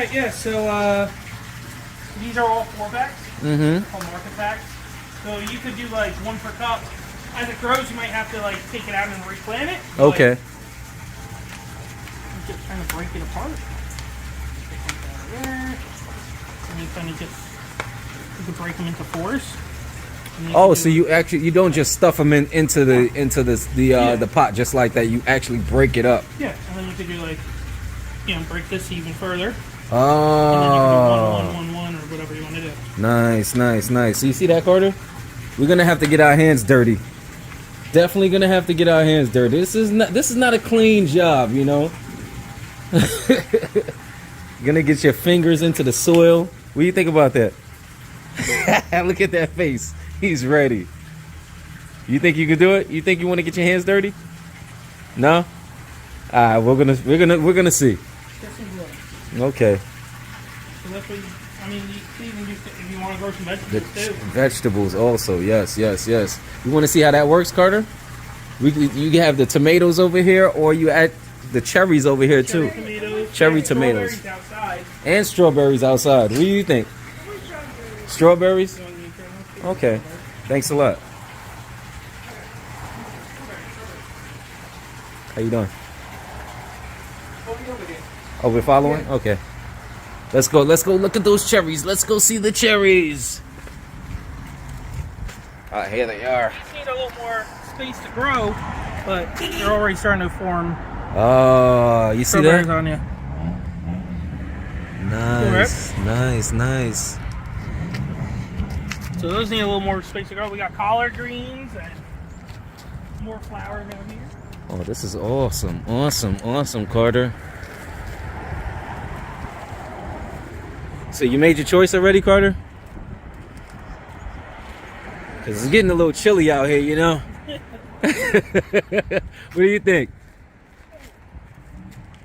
right, yeah, so these are all 4-packs. Called market packs. So you could do like 1 per cup. As it grows, you might have to like take it out and replant it. Okay. Just kind of break it apart. And you kind of just, you can break them into 4s. Oh, so you don't just stuff them into the pot just like that. You actually break it up. Yeah, and then you could do like, you know, break this even further. Oh. And then you can do 1, 1, 1, 1, or whatever you want to do. Nice, nice, nice. So you see that, Karter? We're gonna have to get our hands dirty. Definitely gonna have to get our hands dirty. This is not a clean job, you know. You're gonna get your fingers into the soil. What do you think about that? Look at that face. He's ready. You think you can do it? You think you want to get your hands dirty? No? Alright, we're gonna see. Okay. So that's what I mean, you can even do, if you want to grow some vegetables too. Vegetables also, yes, yes, yes. You want to see how that works, Karter? You have the tomatoes over here, or you add the cherries over here too. Cherry tomatoes. Strawberries outside. And strawberries outside. What do you think? Strawberries? Okay. Thanks a lot. How you doing? Oh, we're following? Okay. Let's go look at those cherries. Let's go see the cherries. Ah, here they are. Need a little more space to grow, but they're already starting to form. Oh, you see that? On you. Nice, nice, nice. So those need a little more space to grow. We got collard greens and more flower down here. Oh, this is awesome, awesome, awesome, Karter. So you made your choice already, Karter? Because it's getting a little chilly out here, you know? What do you think?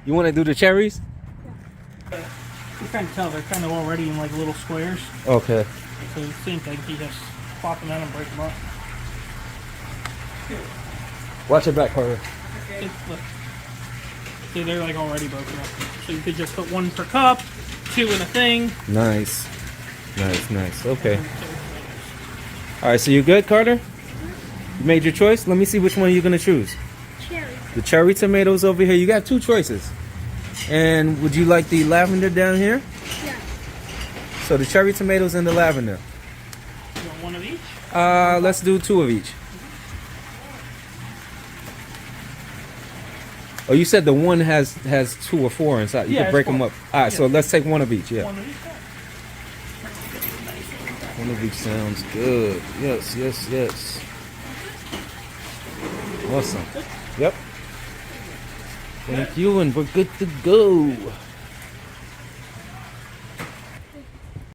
You want to do the cherries? You can tell they're kind of already in like little squares. Okay. So same thing, you just plop them out and break them up. Watch your back, Karter. Look. See, they're like already broken up. So you could just put 1 per cup, 2 in a thing. Nice. Nice, nice. Okay. Alright, so you good, Karter? You made your choice? Let me see which one you're going to choose. Cherry. The cherry tomatoes over here. You got 2 choices. And would you like the lavender down here? Yeah. So the cherry tomatoes and the lavender. You want 1 of each? Let's do 2 of each. Oh, you said the one has 2 or 4 inside. You can break them up. All right, so let's take 1 of each. Yeah. 1 of each. 1 of each sounds good. Yes, yes, yes. Awesome. Yep. Thank you, and we're good to go.